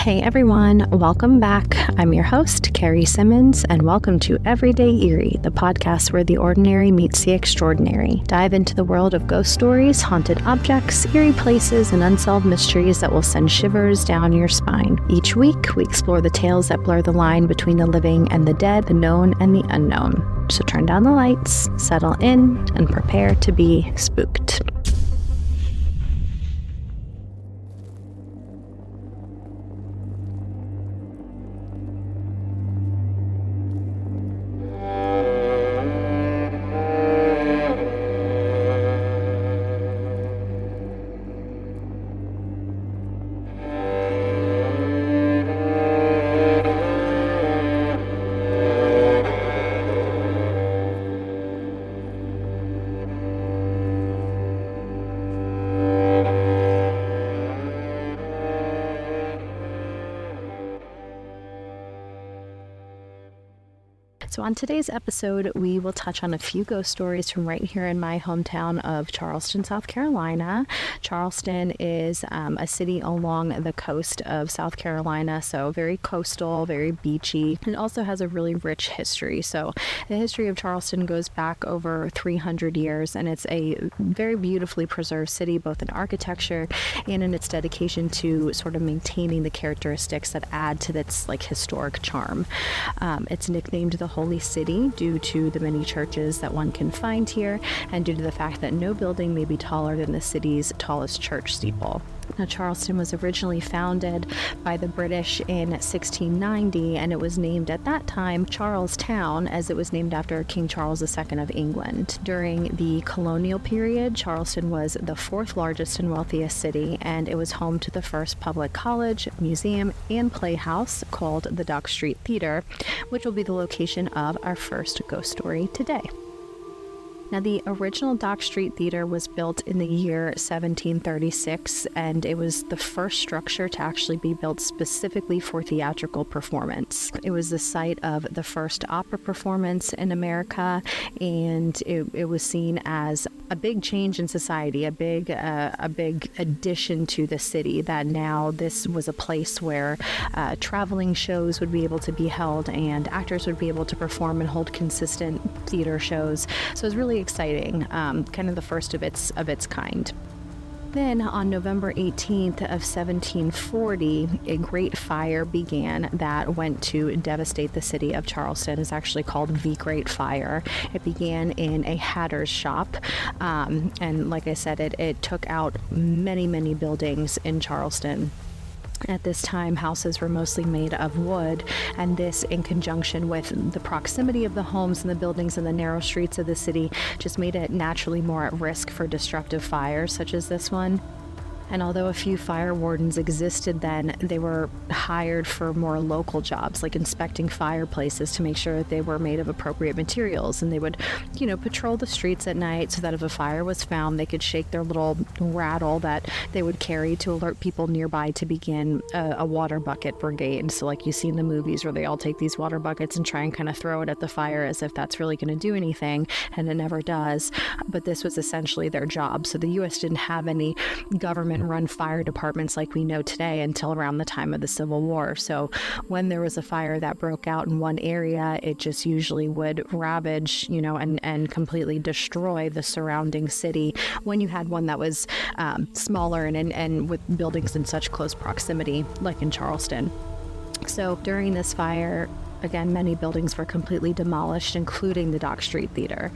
Hey everyone, welcome back. I'm your host, Kerry Simmons, and welcome to Everyday Eerie, the podcast where the ordinary meets the extraordinary. Dive into the world of ghost stories, haunted objects, eerie places, and unsolved mysteries that will send shivers down your spine. Each week, we explore the tales that blur the line between the living and the dead, the known and the unknown. So turn down the lights, settle in, and prepare to be spooked. So on today's episode, we will touch on a few ghost stories from right here in my hometown of Charleston, South Carolina. Charleston is a city along the coast of South Carolina, so very coastal, very beachy, and also has a really rich history. So the history of Charleston goes back over 300 years, and it's a very beautifully preserved city, both in architecture and in its dedication to sort of maintaining the characteristics that add to its historic charm. It's nicknamed the Holy City due to the many churches that one can find here, and due to the fact that no building may be taller than the city's tallest church steeple. Now, Charleston was originally founded by the British in 1690, and it was named at that time Charlestown, as it was named after King Charles II of England. During the colonial period, Charleston was the fourth largest and wealthiest city, and it was home to the first public college, museum, and playhouse called the Dock Street Theater, which will be the location of our first ghost story today. Now, the original Dock Street Theater was built in the year 1736, and it was the first structure to actually be built specifically for theatrical performance. It was the site of the first opera performance in America, and it was seen as a big change in society, a big addition to the city, that now this was a place where traveling shows would be able to be held and actors would be able to perform and hold consistent theater shows. So it was really exciting, kind of the first of its kind. Then on November 18th of 1740, a great fire began that went to devastate the city of Charleston. It's actually called the Great Fire. It began in a hatter's shop, and like I said, it took out many buildings in Charleston. At this time, houses were mostly made of wood, and this, in conjunction with the proximity of the homes and the buildings and the narrow streets of the city, just made it naturally more at risk for destructive fires such as this one. And although a few fire wardens existed then, they were hired for more local jobs, like inspecting fireplaces to make sure that they were made of appropriate materials. And they would, patrol the streets at night so that if a fire was found, they could shake their little rattle that they would carry to alert people nearby to begin a water bucket brigade. So like you see in the movies where they all take these water buckets and try and kind of throw it at the fire as if that's really going to do anything, and it never does. But this was essentially their job. So the U.S. didn't have any government-run fire departments like we know today until around the time of the Civil War. So when there was a fire that broke out in one area, it just usually would ravage, and completely destroy the surrounding city when you had one that was smaller and with buildings in such close proximity, like in Charleston. So during this fire, again, many buildings were completely demolished, including the Dock Street Theater.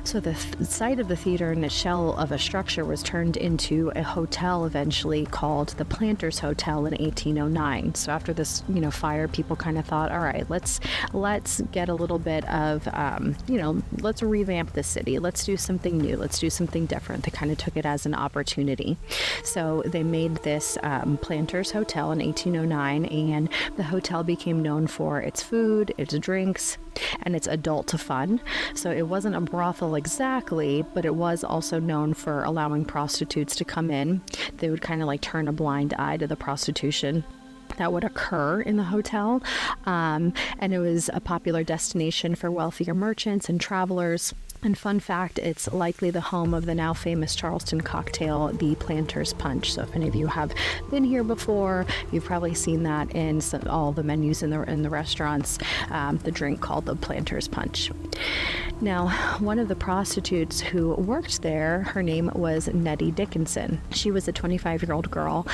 So the site of the theater and a shell of a structure was turned into a hotel eventually called the Planters Hotel in 1809. So after this, fire, people kind of thought, all right, let's get a little bit of, let's revamp the city. Let's do something new. Let's do something different. They kind of took it as an opportunity. So they made this Planters Hotel in 1809, and the hotel became known for its food, its drinks, and its adult fun. So it wasn't a brothel exactly, but it was also known for allowing prostitutes to come in. They would kind of turn a blind eye to the prostitution that would occur in the hotel. And it was a popular destination for wealthier merchants and travelers And fun fact, it's likely the home of the now famous Charleston cocktail, the Planter's Punch. So if any of you have been here before, you've probably seen that in all the menus in the restaurants, the drink called the Planter's Punch. Now, one of the prostitutes who worked there, her name was Nettie Dickinson. She was a 25-year-old girl.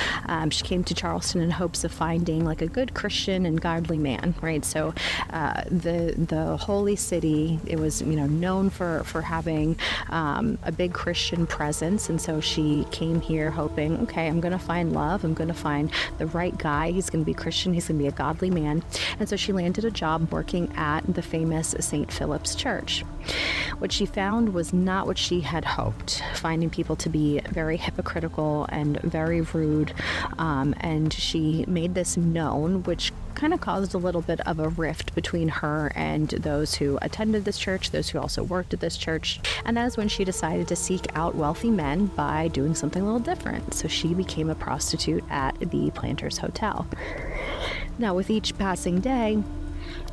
She came to Charleston in hopes of finding like a good Christian and godly man, right? So the holy city, it was known for having a big Christian presence, and so she came here hoping, okay, I'm going to find love. I'm going to find the right guy. He's going to be Christian. He's going to be a godly man. And so she landed a job working at the famous St. Philip's Church. What she found was not what she had hoped, finding people to be very hypocritical and very rude, and she made this known, which kind of caused a little bit of a rift between her and those who attended this church, those who also worked at this church. And that is when she decided to seek out wealthy men by doing something a little different. So she became a prostitute at the Planters Hotel. Now, with each passing day,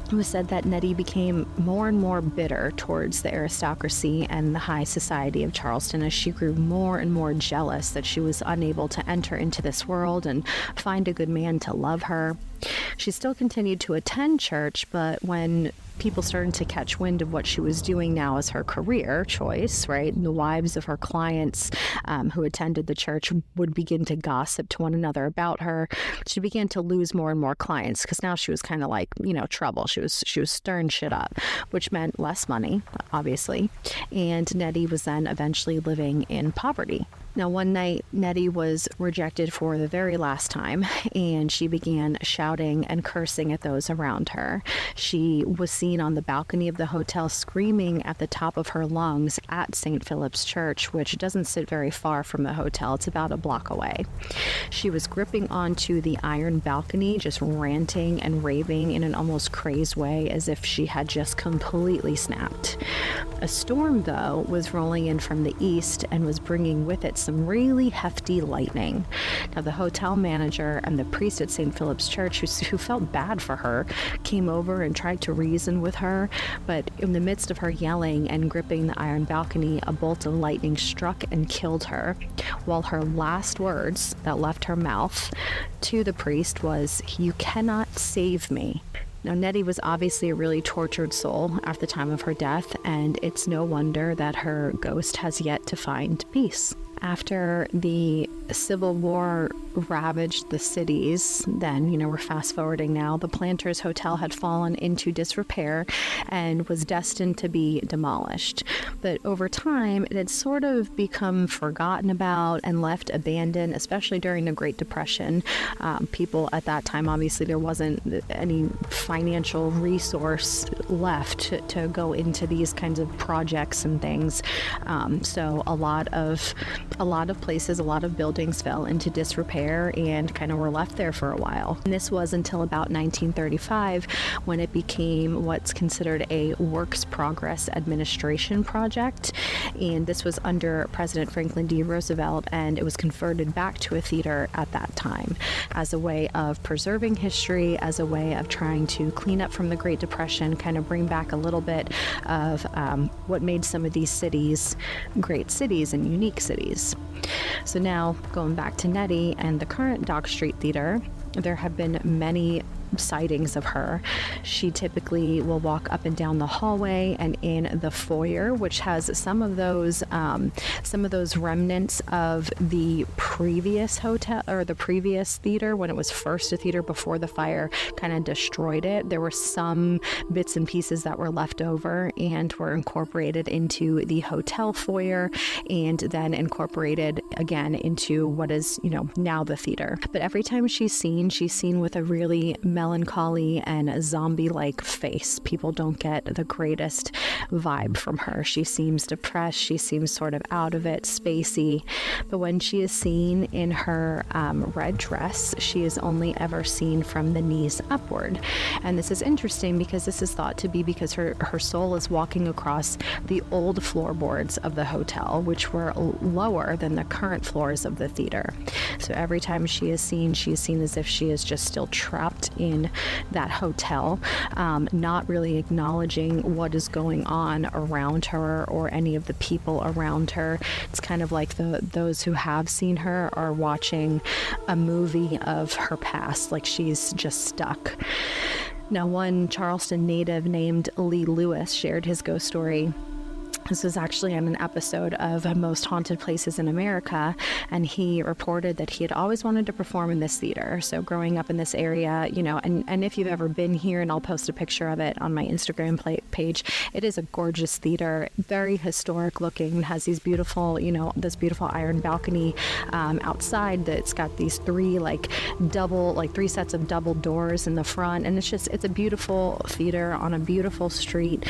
it was said that Nettie became more and more bitter towards the aristocracy and the high society of Charleston as she grew more and more jealous that she was unable to enter into this world and find a good man to love her. She still continued to attend church, but when people started to catch wind of what she was doing now as her career choice, right? And the wives of her clients who attended the church would begin to gossip to one another about her. She began to lose more and more clients because now she was kind of like, trouble. She was stirring shit up, which meant less money, obviously. And Nettie was then eventually living in poverty. Now, one night, Nettie was rejected for the very last time, and she began shouting and cursing at those around her. She was seen on the balcony of the hotel screaming at the top of her lungs at St. Philip's Church, which doesn't sit very far from the hotel. It's about a block away. She was gripping onto the iron balcony, just ranting and raving in an almost crazed way, as if she had just completely snapped. A storm, though, was rolling in from the east and was bringing with it some really hefty lightning. Now, the hotel manager and the priest at St. Philip's Church, who felt bad for her, came over and tried to reason with her, but in the midst of her yelling and gripping the iron balcony, a bolt of lightning struck and killed her, while her last words that left her mouth to the priest was, "You cannot save me." Now, Nettie was obviously a really tortured soul at the time of her death, and it's no wonder that her ghost has yet to find peace. After the Civil War ravaged the cities, then, we're fast forwarding now, the Planters Hotel had fallen into disrepair and was destined to be demolished. But over time, it had sort of become forgotten about and left abandoned, especially during the Great Depression. People at that time, obviously, there wasn't any financial resource left to go into these kinds of projects and things. So a lot of places, a lot of buildings fell into disrepair and kind of were left there for a while. And this was until about 1935 when it became what's considered a Works Progress Administration project. And this was under President Franklin D. Roosevelt, and it was converted back to a theater at that time as a way of preserving history, as a way of trying to clean up from the Great Depression, kind of bring back a little bit of what made some of these cities great cities and unique cities. So now, going back to Nettie and the current Dock Street Theater, there have been many sightings of her. She typically will walk up and down the hallway and in the foyer, which has some of those remnants of the previous hotel or the previous theater when it was first a theater before the fire kind of destroyed it. There were some bits and pieces that were left over and were incorporated into the hotel foyer and then incorporated again into what is, now the theater. But every time she's seen with a really melancholy and a zombie-like face. People don't get the greatest vibe from her. She seems depressed. She seems sort of out of it, spacey. But when she is seen in her red dress, she is only ever seen from the knees upward. And this is interesting because this is thought to be because her soul is walking across the old floorboards of the hotel, which were lower than the current floors of the theater. So every time she is seen as if she is just still trapped in that hotel, not really acknowledging what is going on around her or any of the people around her. It's kind of like those who have seen her are watching a movie of her past, like she's just stuck. Now, one Charleston native named Lee Lewis shared his ghost story. This was actually on an episode of Most Haunted Places in America, and he reported that he had always wanted to perform in this theater. So growing up in this area, you know, and if you've ever been here, and I'll post a picture of it on my Instagram page, it is a gorgeous theater, very historic looking, has these beautiful, you know, this beautiful iron balcony outside that's got these three sets of double doors in the front, and it's a beautiful theater on a beautiful street.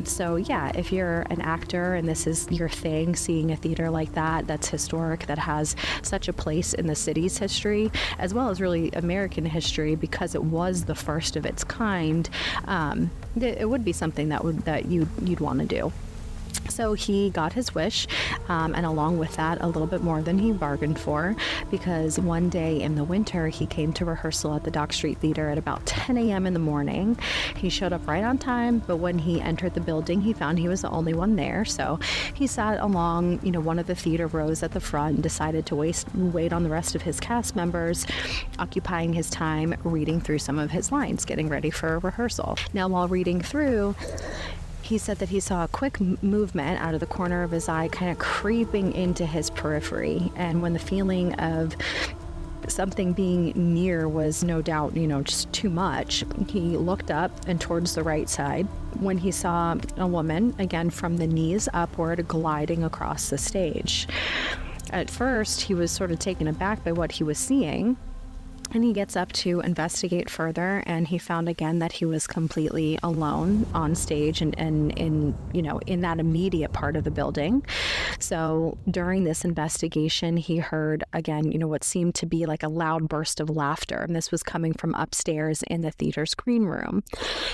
So yeah, if you're an actor and this is your thing, seeing a theater like that that's historic, that has such a place in the city's history as well as really American history, because it was the first of its kind, it would be something that you'd want to do. So he got his wish, and along with that, a little bit more than he bargained for, because one day in the winter, he came to rehearsal at the Dock Street Theater at about 10 a.m. in the morning. He showed up right on time, but when he entered the building, he found he was the only one there. So he sat along, you know, one of the theater rows at the front and decided to wait on the rest of his cast members, occupying his time reading through some of his lines, getting ready for rehearsal. Now, while reading through, he said that he saw a quick movement out of the corner of his eye, kind of creeping into his periphery. And when the feeling of something being near was no doubt, you know, just too much, he looked up and towards the right side when he saw a woman, again from the knees upward, gliding across the stage. At first, he was sort of taken aback by what he was seeing. And he gets up to investigate further, and he found again that he was completely alone on stage and in, you know, in that immediate part of the building. So during this investigation, he heard again, you know, what seemed to be like a loud burst of laughter, and this was coming from upstairs in the theater's green room.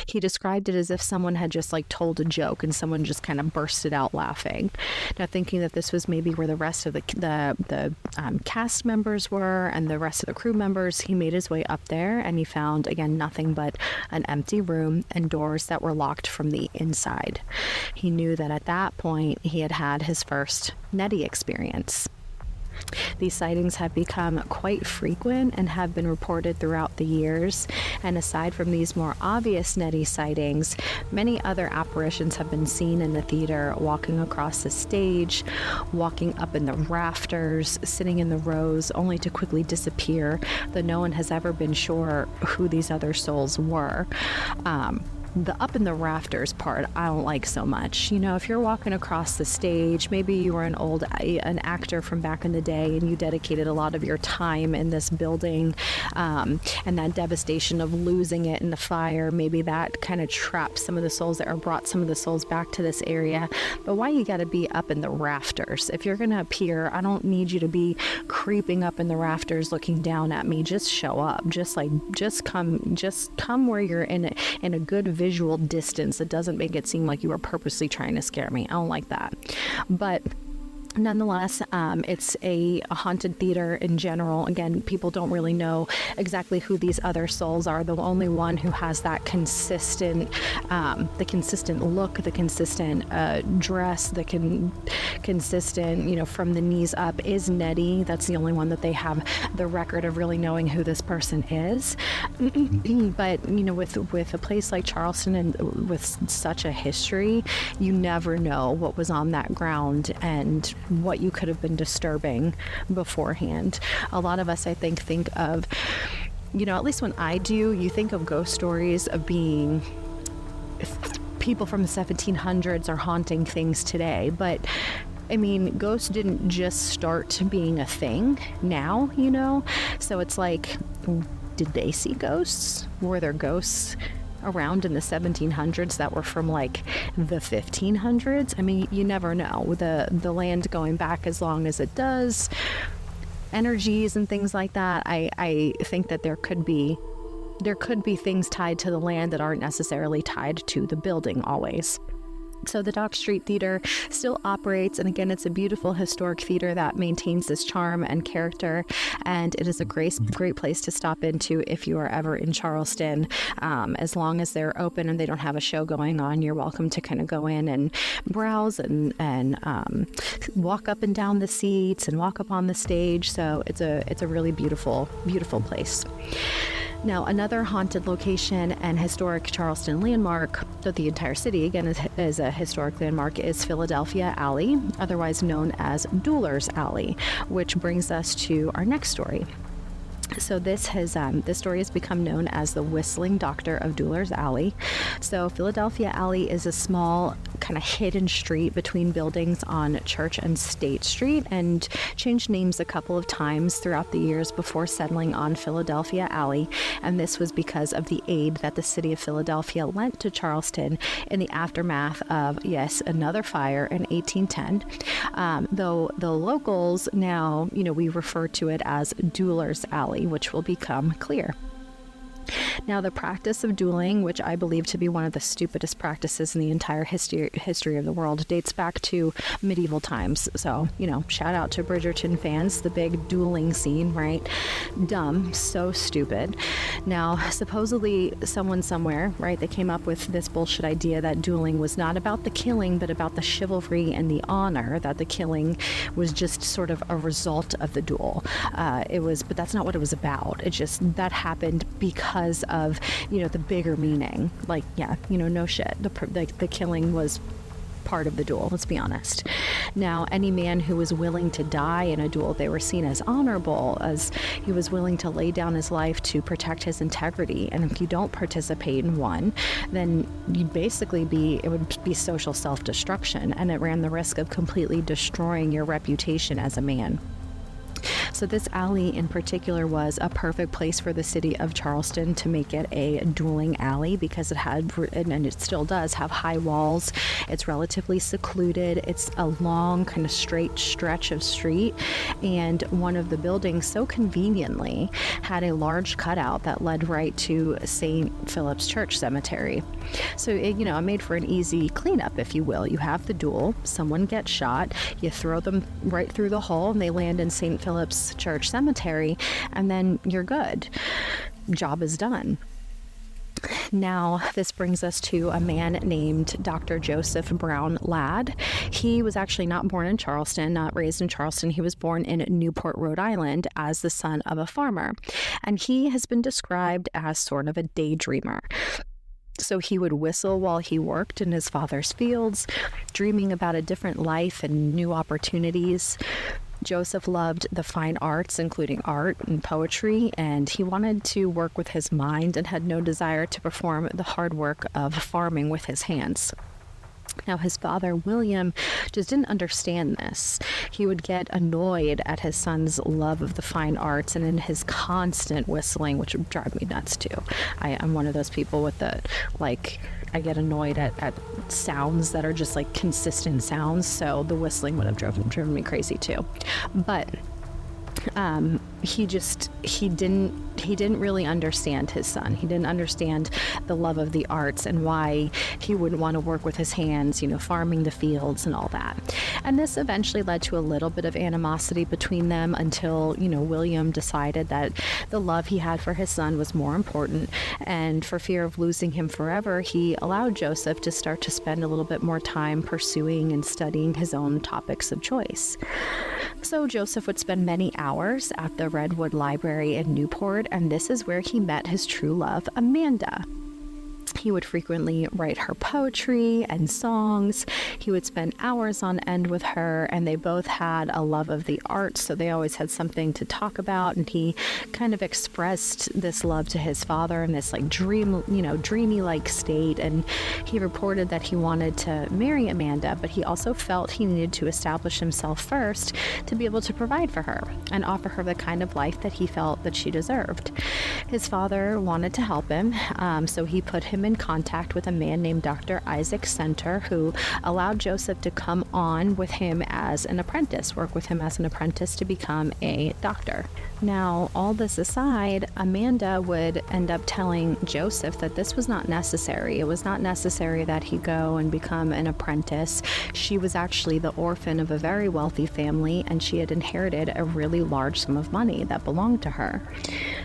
He described it as if someone had just like told a joke and someone just kind of bursted out laughing. Now, thinking that this was maybe where the rest of the cast members were and the rest of the crew members, he made his way up there, and he found again nothing but an empty room and doors that were locked from the inside. He knew that at that point he had had his first Nettie experience. These sightings have become quite frequent and have been reported throughout the years. And aside from these more obvious Nettie sightings, many other apparitions have been seen in the theater, walking across the stage, walking up in the rafters, sitting in the rows, only to quickly disappear, though no one has ever been sure who these other souls were. The up in the rafters part, I don't like so much. You know, if you're walking across the stage, maybe you were an actor from back in the day and you dedicated a lot of your time in this building, and that devastation of losing it in the fire, maybe that kind of trapped some of the souls or brought some of the souls back to this area. But why you got to be up in the rafters? If you're going to appear, I don't need you to be creeping up in the rafters looking down at me. Just show up. Just come where you're in a good visual distance that doesn't make it seem like you are purposely trying to scare me. I don't like that. But nonetheless, it's a haunted theater in general. Again, people don't really know exactly who these other souls are. The only one who has that consistent look, the consistent dress, the consistent, you know, from the knees up is Nettie. That's the only one that they have the record of really knowing who this person is. But, you know, with a place like Charleston and with such a history, you never know what was on that ground and what you could have been disturbing beforehand. A lot of us, I think of, you know, at least when I do, you think of ghost stories of being people from the 1700s are haunting things today. But I mean, ghosts didn't just start being a thing now, you know? So it's like, did they see ghosts? Were there ghosts around in the 1700s that were from like the 1500s? I mean, you never know. The land going back as long as it does, energies and things like that. I think that there could be things tied to the land that aren't necessarily tied to the building always. So the Dock Street Theater still operates, and again, it's a beautiful historic theater that maintains this charm and character, and it is a great place to stop into if you are ever in Charleston. As long as they're open and they don't have a show going on, you're welcome to kind of go in and browse and walk up and down the seats and walk up on the stage. So it's a really beautiful place. Now, another haunted location and historic Charleston landmark, so the entire city, again, is a historic landmark, is Philadelphia Alley, otherwise known as Dueling Alley, which brings us to our next story. So this story has become known as the Whistling Doctor of Dueling Alley. So Philadelphia Alley is a small kind of hidden street between buildings on Church and State Street, and changed names a couple of times throughout the years before settling on Philadelphia Alley. And this was because of the aid that the city of Philadelphia lent to Charleston in the aftermath of, yes, another fire in 1810. Though the locals now, we refer to it as Dueling Alley, which will become clear. Now, the practice of dueling, which I believe to be one of the stupidest practices in the entire history of the world, dates back to medieval times. So, shout out to Bridgerton fans, the big dueling scene, right? Dumb, so stupid. Now, supposedly someone somewhere, right, they came up with this bullshit idea that dueling was not about the killing, but about the chivalry and the honor, that the killing was just sort of a result of the duel. But that's not what it was about. It just, that happened because of, the bigger meaning. Like, yeah, no shit. The killing was part of the duel, let's be honest. Now, any man who was willing to die in a duel, they were seen as honorable, as he was willing to lay down his life to protect his integrity. And if you don't participate in one, then you'd basically it would be social self-destruction, and it ran the risk of completely destroying your reputation as a man. So this alley in particular was a perfect place for the city of Charleston to make it a dueling alley, because it had, and it still does, have high walls. It's relatively secluded. It's a long kind of straight stretch of street, and one of the buildings so conveniently had a large cutout that led right to St. Philip's Church Cemetery. So it made for an easy cleanup, if you will. You have the duel, someone gets shot, you throw them right through the hole, and they land in St. Philip's Church Cemetery, and then you're good. Job is done. Now, this brings us to a man named Dr. Joseph Brown Ladd. He was actually not born in Charleston, not raised in Charleston. He was born in Newport, Rhode Island, as the son of a farmer. And he has been described as sort of a daydreamer. So he would whistle while he worked in his father's fields, dreaming about a different life and new opportunities. Joseph loved the fine arts, including art and poetry, and he wanted to work with his mind and had no desire to perform the hard work of farming with his hands. Now, his father, William, just didn't understand this. He would get annoyed at his son's love of the fine arts and in his constant whistling, which would drive me nuts, too. I'm one of those people with I get annoyed at sounds that are just like consistent sounds, so the whistling would have driven me crazy, too. But he didn't really understand his son. He didn't understand the love of the arts and why he wouldn't want to work with his hands, farming the fields and all that. And this eventually led to a little bit of animosity between them until, William decided that the love he had for his son was more important. And for fear of losing him forever, he allowed Joseph to start to spend a little bit more time pursuing and studying his own topics of choice. So Joseph would spend many hours at the Redwood Library in Newport, and this is where he met his true love, Amanda. He would frequently write her poetry and songs. He would spend hours on end with her, and they both had a love of the arts, so they always had something to talk about. And he kind of expressed this love to his father in this dreamy state. And he reported that he wanted to marry Amanda, but he also felt he needed to establish himself first to be able to provide for her and offer her the kind of life that he felt that she deserved. His father wanted to help him, so he put him in in contact with a man named Dr. Isaac Center, who allowed Joseph to come on with him as an apprentice, work with him as an apprentice to become a doctor. Now, all this aside, Amanda would end up telling Joseph that this was not necessary. It was not necessary that he go and become an apprentice. She was actually the orphan of a very wealthy family, and she had inherited a really large sum of money that belonged to her.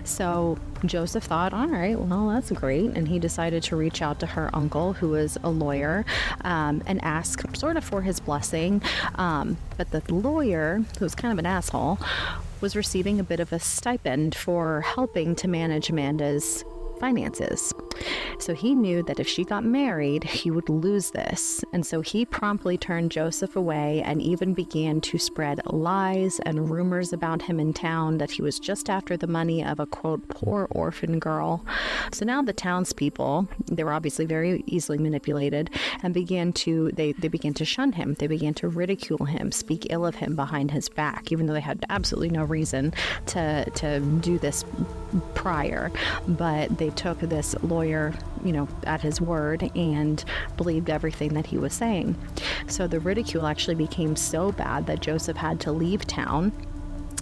So Joseph thought, all right, well, that's great. And he decided to reach out to her uncle, who was a lawyer, and ask sort of for his blessing. But the lawyer, who was kind of an asshole, was receiving a bit of a stipend for helping to manage Amanda's finances. So he knew that if she got married, he would lose this. And so he promptly turned Joseph away and even began to spread lies and rumors about him in town that he was just after the money of a, quote, poor orphan girl. So now the townspeople, they were obviously very easily manipulated, and began to shun him. They began to ridicule him, speak ill of him behind his back, even though they had absolutely no reason to do this prior. But they took this lawyer, at his word and believed everything that he was saying. So the ridicule actually became so bad that Joseph had to leave town,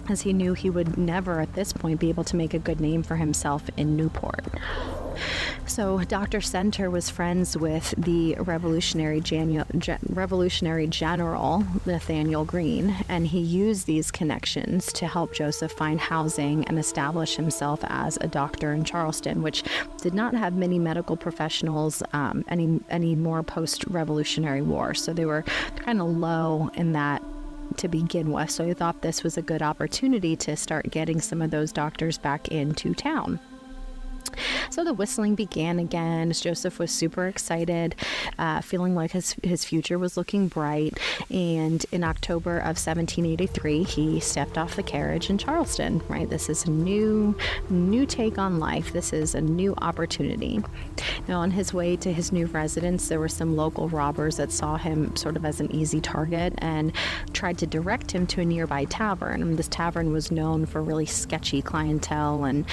as he knew he would never at this point be able to make a good name for himself in Newport. So Dr. Center was friends with the Revolutionary General Nathaniel Greene, and he used these connections to help Joseph find housing and establish himself as a doctor in Charleston, which did not have many medical professionals any more post-Revolutionary War. So they were kind of low in that to begin with. So he thought this was a good opportunity to start getting some of those doctors back into town. So the whistling began again. Joseph was super excited, feeling like his future was looking bright. And in October of 1783, he stepped off the carriage in Charleston, right? This is a new take on life. This is a new opportunity. Now, on his way to his new residence, there were some local robbers that saw him sort of as an easy target and tried to direct him to a nearby tavern. And this tavern was known for really sketchy clientele and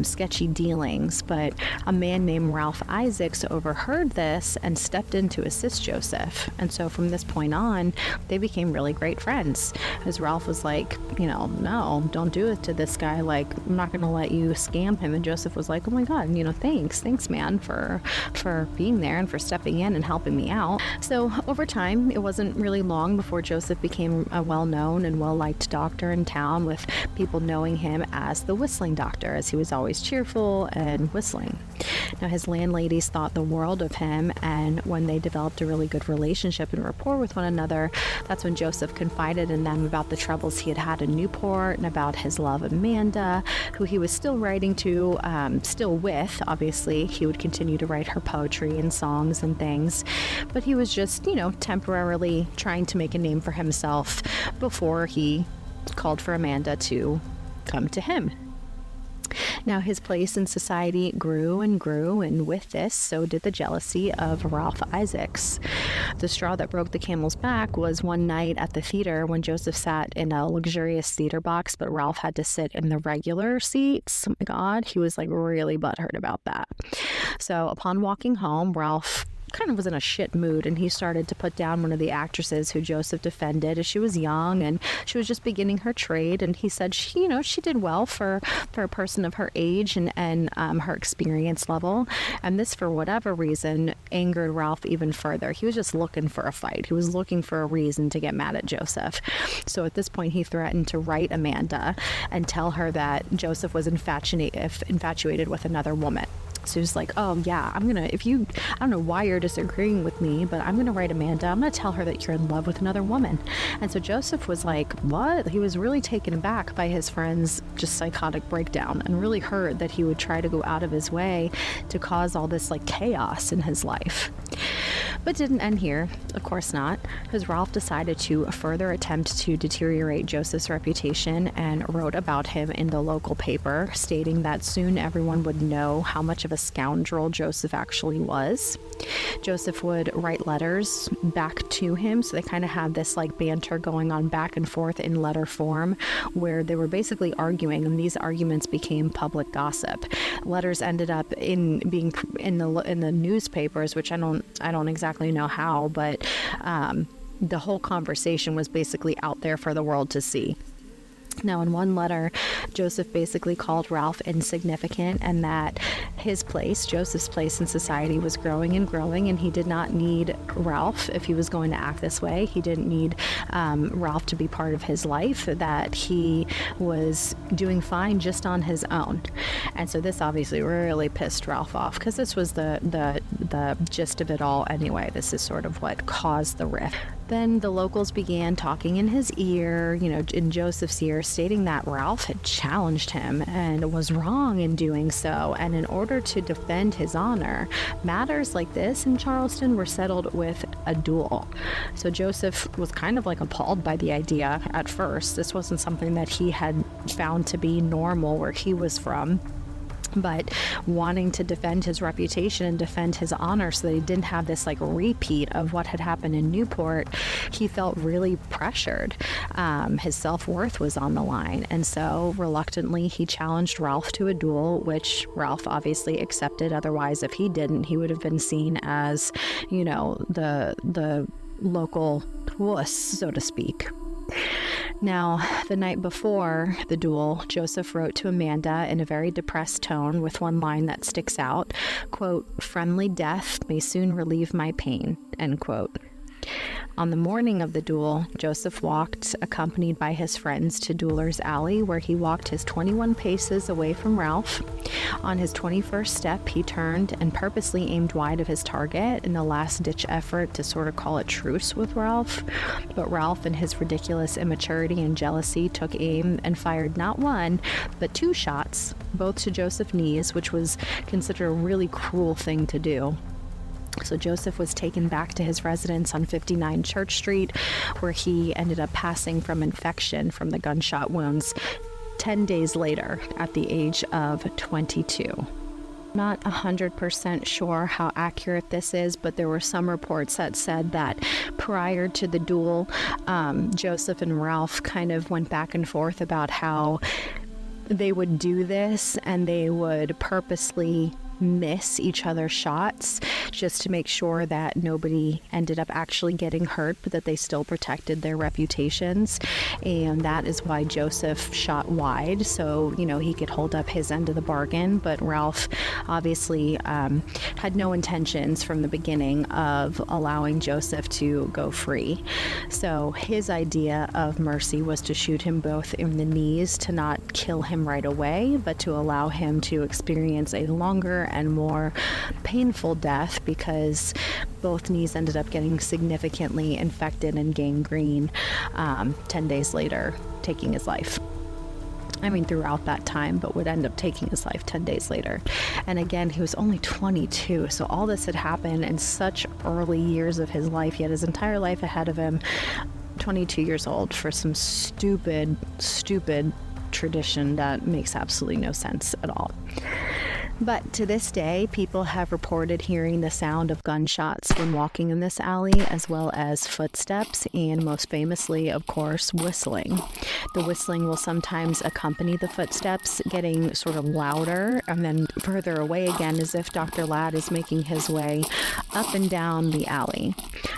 sketchy dealings. But a man named Ralph Isaacs overheard this and stepped in to assist Joseph. And so from this point on, they became really great friends. As Ralph was like, no, don't do it to this guy. Like, I'm not going to let you scam him. And Joseph was like, oh my God, thanks, man, for being there and for stepping in and helping me out. So over time, it wasn't really long before Joseph became a well-known and well-liked doctor in town, with people knowing him as the whistling doctor, as he was always cheerful and whistling. Now, his landladies thought the world of him, and when they developed a really good relationship and rapport with one another, that's when Joseph confided in them about the troubles he had had in Newport and about his love Amanda, who he was still writing to, still with. Obviously, he would continue to write her poetry and songs and things, but he was just, temporarily trying to make a name for himself before he called for Amanda to come to him. Now, his place in society grew and grew, and with this, so did the jealousy of Ralph Isaacs. The straw that broke the camel's back was one night at the theater when Joseph sat in a luxurious theater box, but Ralph had to sit in the regular seats. Oh my God, he was really butthurt about that. So upon walking home, Ralph kind of was in a shit mood, and he started to put down one of the actresses who Joseph defended, as she was young and she was just beginning her trade. And he said she did well for a person of her age and her experience level. And this, for whatever reason, angered Ralph even further. He was just looking for a fight. He was looking for a reason to get mad at Joseph. So at this point, he threatened to write Amanda and tell her that Joseph was infatuated with another woman. So he was like, oh yeah, I don't know why you're disagreeing with me, but I'm going to write Amanda. I'm going to tell her that you're in love with another woman. And so Joseph was like, what? He was really taken aback by his friend's just psychotic breakdown, and really hurt that he would try to go out of his way to cause all this chaos in his life. But didn't end here. Of course not, because Ralph decided to further attempt to deteriorate Joseph's reputation and wrote about him in the local paper, stating that soon everyone would know how much of a scoundrel Joseph actually was. Joseph would write letters back to him, so they kind of had this like banter going on back and forth in letter form, where they were basically arguing, and these arguments became public gossip. Letters ended up in being in the newspapers, which I don't exactly know how, but the whole conversation was basically out there for the world to see. Now, in one letter, Joseph basically called Ralph insignificant, and that his place, Joseph's place in society, was growing and growing, and he did not need Ralph if he was going to act this way. He didn't need Ralph to be part of his life, that he was doing fine just on his own. And so this obviously really pissed Ralph off, because this was the gist of it all anyway. This is sort of what caused the rift. Then the locals began talking in his ear, in Joseph's ear, stating that Ralph had challenged him and was wrong in doing so. And in order to defend his honor, matters like this in Charleston were settled with a duel. So Joseph was kind of like appalled by the idea at first. This wasn't something that he had found to be normal where he was from. But wanting to defend his reputation and defend his honor so that he didn't have this like repeat of what had happened in Newport, he felt really pressured. His self-worth was on the line. And so reluctantly, he challenged Ralph to a duel, which Ralph obviously accepted. Otherwise, if he didn't, he would have been seen as, the local wuss, so to speak. Now, the night before the duel, Joseph wrote to Amanda in a very depressed tone with one line that sticks out, quote, "Friendly death may soon relieve my pain," end quote. On the morning of the duel, Joseph walked, accompanied by his friends, to Dueling Alley, where he walked his 21 paces away from Ralph. On his 21st step, he turned and purposely aimed wide of his target in a last-ditch effort to sort of call a truce with Ralph. But Ralph, in his ridiculous immaturity and jealousy, took aim and fired not one, but 2 shots, both to Joseph's knees, which was considered a really cruel thing to do. So Joseph was taken back to his residence on 59 Church Street, where he ended up passing from infection from the gunshot wounds 10 days later at the age of 22. Not 100% sure how accurate this is, but there were some reports that said that prior to the duel, Joseph and Ralph kind of went back and forth about how they would do this, and they would purposely miss each other's shots just to make sure that nobody ended up actually getting hurt, but that they still protected their reputations. And that is why Joseph shot wide, so he could hold up his end of the bargain. But Ralph obviously had no intentions from the beginning of allowing Joseph to go free. So his idea of mercy was to shoot him both in the knees, to not kill him right away, but to allow him to experience a longer and more painful death, because both knees ended up getting significantly infected and gangrene 10 days later, taking his life. Throughout that time, but would end up taking his life 10 days later. And again, he was only 22, so all this had happened in such early years of his life. He had his entire life ahead of him, 22 years old, for some stupid tradition that makes absolutely no sense at all. But to this day, people have reported hearing the sound of gunshots when walking in this alley, as well as footsteps, and most famously, of course, whistling. The whistling will sometimes accompany the footsteps, getting sort of louder and then further away again, as if Dr. Ladd is making his way up and down the alley.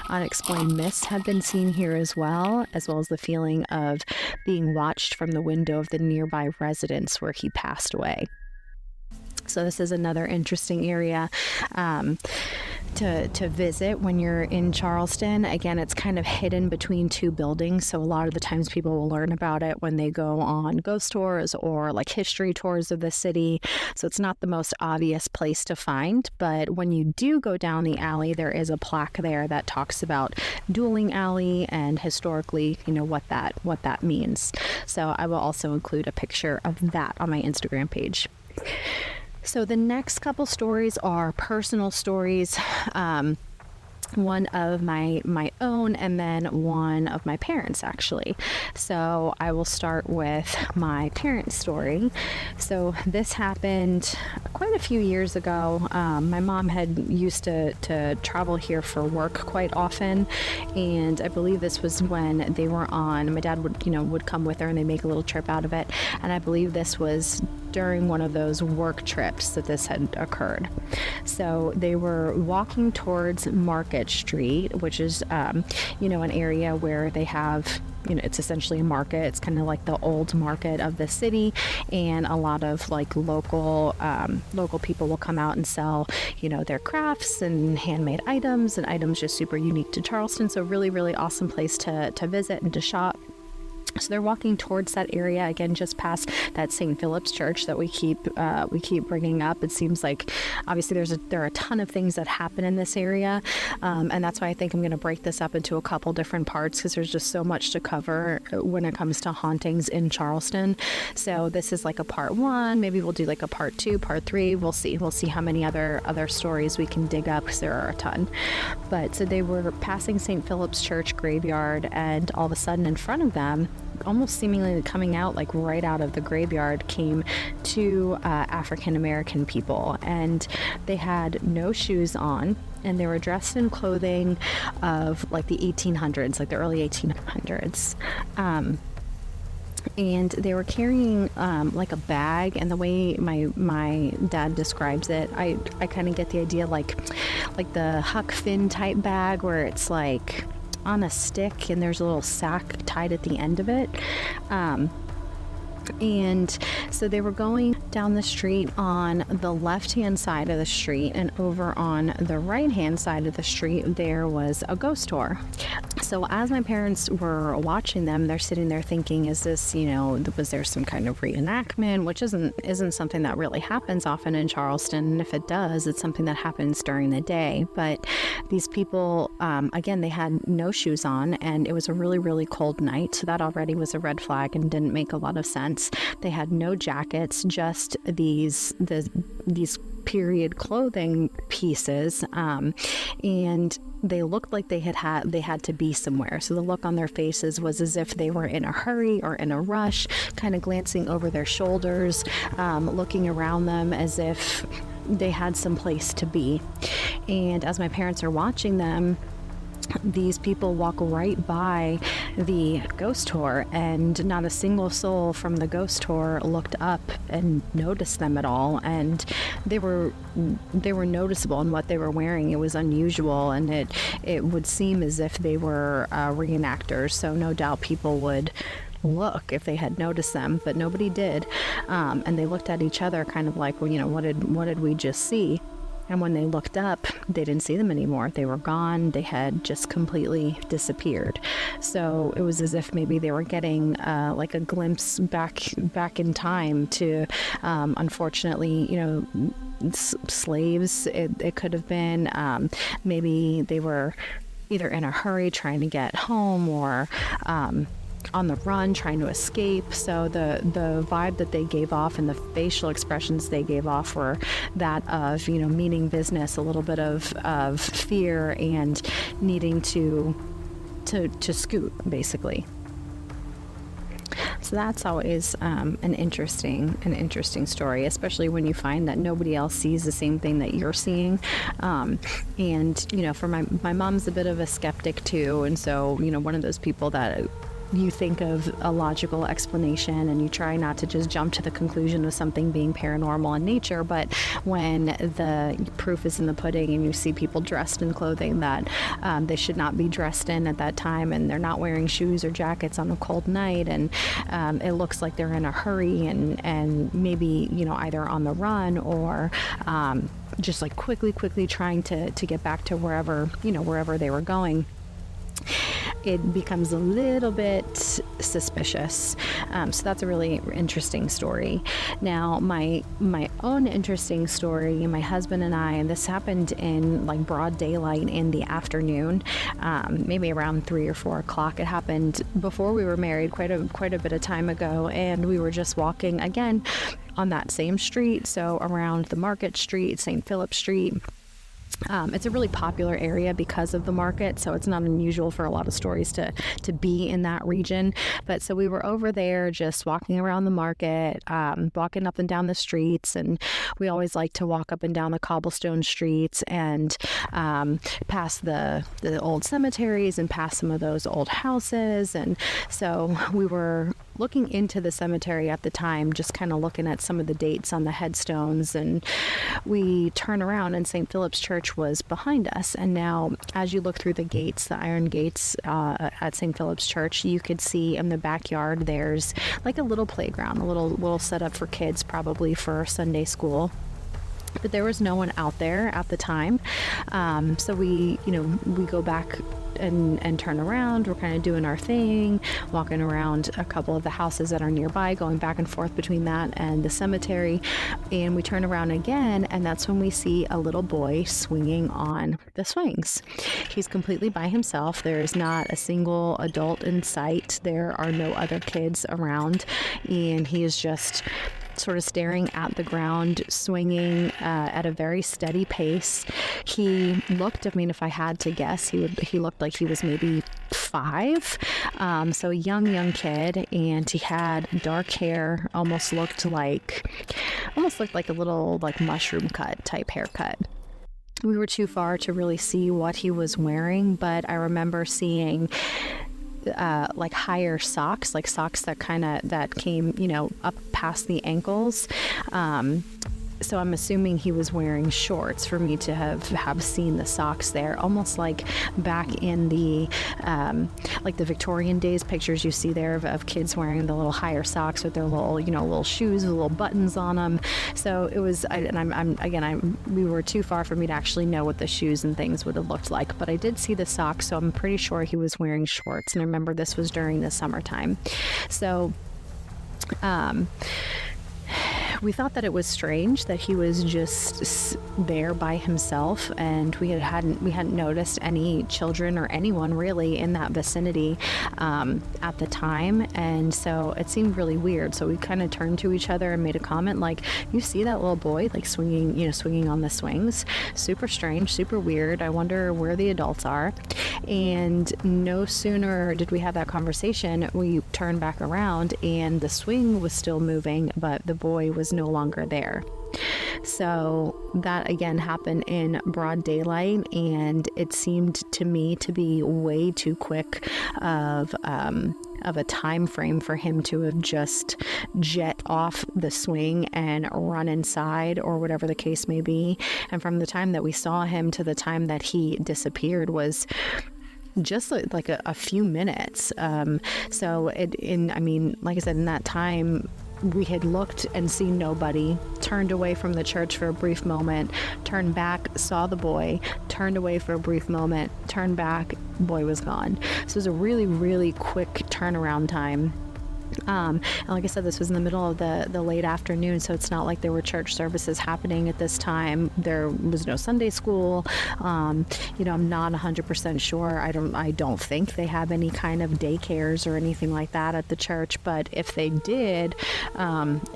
Unexplained myths have been seen here as well as the feeling of being watched from the window of the nearby residence where he passed away. So this is another interesting area to visit when you're in Charleston. Again, it's kind of hidden between 2 buildings, so a lot of the times people will learn about it when they go on ghost tours or like history tours of the city. So it's not the most obvious place to find, but when you do go down the alley, there is a plaque there that talks about Dueling Alley and historically, what that means. So I will also include a picture of that on my Instagram page. So the next couple stories are personal stories. one of my own and then one of my parents, actually. So I will start with my parents' story. So this happened quite a few years ago. My mom had used to travel here for work quite often, and I believe this was when they were on, my dad would come with her and they make a little trip out of it, and I believe this was during one of those work trips that this had occurred. So they were walking towards Market Street, which is, an area where they have, it's essentially a market. It's kind of like the old market of the city, and a lot of like local people will come out and sell, their crafts and handmade items and items just super unique to Charleston. So really, really awesome place to visit and to shop. So they're walking towards that area, again, just past that St. Philip's Church that we keep bringing up. It seems like obviously there are a ton of things that happen in this area, and that's why I think I'm going to break this up into a couple different parts, because there's just so much to cover when it comes to hauntings in Charleston. So this is like a part 1. Maybe we'll do like a part 2, part 3. We'll see how many other stories we can dig up, because there are a ton. But so they were passing St. Philip's Church graveyard, and all of a sudden in front of them, almost seemingly coming out like right out of the graveyard, came two African American people, and they had no shoes on, and they were dressed in clothing of like the 1800s, like the early 1800s. And they were carrying like a bag, and the way my dad describes it, I kind of get the idea like the Huck Finn type bag, where it's like on a stick and there's a little sack tied at the end of it. And so they were going down the street on the left-hand side of the street, and over on the right-hand side of the street there was a ghost tour. So as my parents were watching them, they're sitting there thinking, is this, was there some kind of reenactment, which isn't something that really happens often in Charleston, and if it does, it's something that happens during the day. But these people, again, they had no shoes on, and it was a really, really cold night, so that already was a red flag and didn't make a lot of sense. They had no jackets, just these period clothing pieces, and they looked like they had to be somewhere. So the look on their faces was as if they were in a hurry or in a rush, kind of glancing over their shoulders, looking around them as if they had some place to be. And as my parents are watching them, these people walk right by the ghost tour, and not a single soul from the ghost tour looked up and noticed them at all. And they were noticeable in what they were wearing. It was unusual, and it would seem as if they were reenactors. So no doubt people would look if they had noticed them, but nobody did. And they looked at each other kind of like, well, what did we just see? And when they looked up, they didn't see them anymore. They were gone. They had just completely disappeared. So it was as if maybe they were getting like a glimpse back in time to, unfortunately, slaves. It could have been. Maybe they were either in a hurry trying to get home, or on the run trying to escape. So the vibe that they gave off and the facial expressions they gave off were that of meaning business, a little bit of fear, and needing to scoot, basically. So that's always an interesting story, especially when you find that nobody else sees the same thing that you're seeing. And for my mom's a bit of a skeptic too, and so one of those people that you think of a logical explanation and you try not to just jump to the conclusion of something being paranormal in nature. But when the proof is in the pudding and you see people dressed in clothing that they should not be dressed in at that time, and they're not wearing shoes or jackets on a cold night, and it looks like they're in a hurry and maybe either on the run or just like quickly trying to get back to wherever they were going, it becomes a little bit suspicious. So that's a really interesting story. Now, my own interesting story, my husband and I, and this happened in like broad daylight in the afternoon, maybe around 3 or 4 o'clock. It happened before we were married, quite a bit of time ago, and we were just walking again on that same street, so around the Market Street, St. Philip's Street. It's a really popular area because of the market, so it's not unusual for a lot of stories to be in that region. But so we were over there just walking around the market, walking up and down the streets, and we always like to walk up and down the cobblestone streets and past the old cemeteries and past some of those old houses. And so we were looking into the cemetery at the time, just kind of looking at some of the dates on the headstones, and we turn around and St. Philip's Church was behind us. And now as you look through the gates, the iron gates at St. Philip's Church, you could see in the backyard there's like a little playground, a little setup for kids, probably for Sunday school. But there was no one out there at the time. So we go back and turn around. We're kind of doing our thing, walking around a couple of the houses that are nearby, going back and forth between that and the cemetery. And we turn around again, and that's when we see a little boy swinging on the swings. He's completely by himself. There is not a single adult in sight. There are no other kids around, and he is just sort of staring at the ground, swinging at a very steady pace. He looked, I mean, if I had to guess, he looked like he was maybe 5. So a young kid, and he had dark hair, almost looked like a little like mushroom cut type haircut. We were too far to really see what he was wearing, but I remember seeing like higher socks, like socks that came, up past the ankles. So I'm assuming he was wearing shorts for me to have seen the socks there, almost like back in the like the Victorian days pictures you see there of kids wearing the little higher socks with their little shoes with little buttons on them. So it was, we were too far for me to actually know what the shoes and things would have looked like, but I did see the socks, so I'm pretty sure he was wearing shorts. And I remember this was during the summertime. So we thought that it was strange that he was just there by himself, and we hadn't noticed any children or anyone really in that vicinity at the time, and so it seemed really weird. So we kind of turned to each other and made a comment like, "You see that little boy like swinging on the swings? Super strange, super weird. I wonder where the adults are." And no sooner did we have that conversation, we turned back around and the swing was still moving, but the boy was no longer there. So that again happened in broad daylight, and it seemed to me to be way too quick of a time frame for him to have just jet off the swing and run inside, or whatever the case may be. And from the time that we saw him to the time that he disappeared was just like a few minutes. So like I said, in that time, we had looked and seen nobody, turned away from the church for a brief moment, turned back, saw the boy, turned away for a brief moment, turned back, boy was gone. So it was a really, really quick turnaround time. And like I said, this was in the middle of the late afternoon, so it's not like there were church services happening at this time. There was no Sunday school. I'm not 100% sure. I don't think they have any kind of daycares or anything like that at the church, but if they did,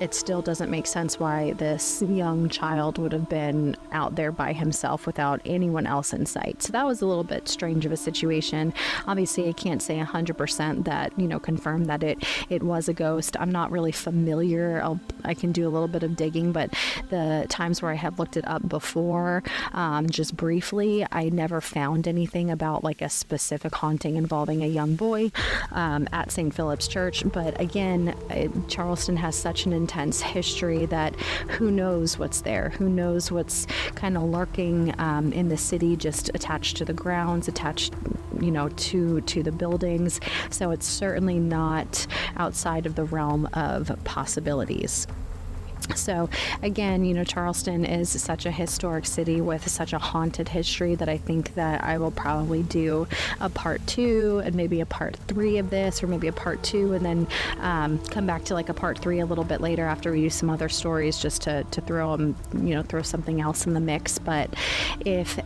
it still doesn't make sense why this young child would have been out there by himself without anyone else in sight. So that was a little bit strange of a situation. Obviously, I can't say 100% that, confirm that it was a ghost. I'm not really familiar. I can do a little bit of digging, but the times where I have looked it up before, just briefly, I never found anything about like a specific haunting involving a young boy at St. Philip's Church. But again, Charleston has such an intense history that who knows what's there? Who knows what's kind of lurking in the city, just attached to the grounds, attached to the buildings. So it's certainly not outside of the realm of possibilities. So again, Charleston is such a historic city with such a haunted history that I think that I will probably do a part 2 and maybe a part 3 of this, or maybe a part 2 and then come back to like a part 3 a little bit later after we do some other stories, just to throw them, throw something else in the mix. But if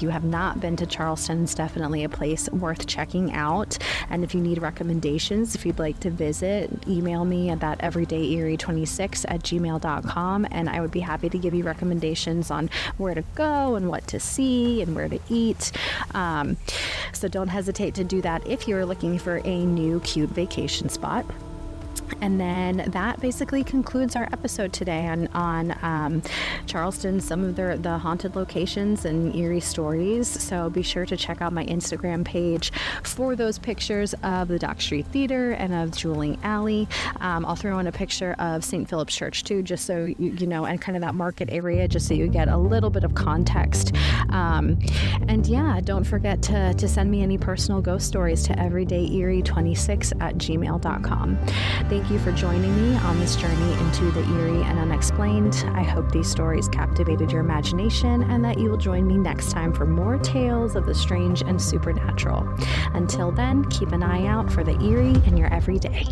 you have not been to Charleston, it's definitely a place worth checking out. And if you need recommendations, if you'd like to visit, email me at that everydayerie26@gmail.com. gmail.com, and I would be happy to give you recommendations on where to go and what to see and where to eat. So don't hesitate to do that if you're looking for a new cute vacation spot. And then that basically concludes our episode today on Charleston, some of the haunted locations and eerie stories. So be sure to check out my Instagram page for those pictures of the Dock Street Theater and of Dueling Alley. I'll throw in a picture of St. Philip's Church too, just so you know, and kind of that market area, just so you get a little bit of context. And yeah, don't forget to send me any personal ghost stories to everydayeerie26@gmail.com. Thank you for joining me on this journey into the eerie and unexplained. I hope these stories captivated your imagination and that you will join me next time for more tales of the strange and supernatural. Until then, keep an eye out for the eerie in your everyday.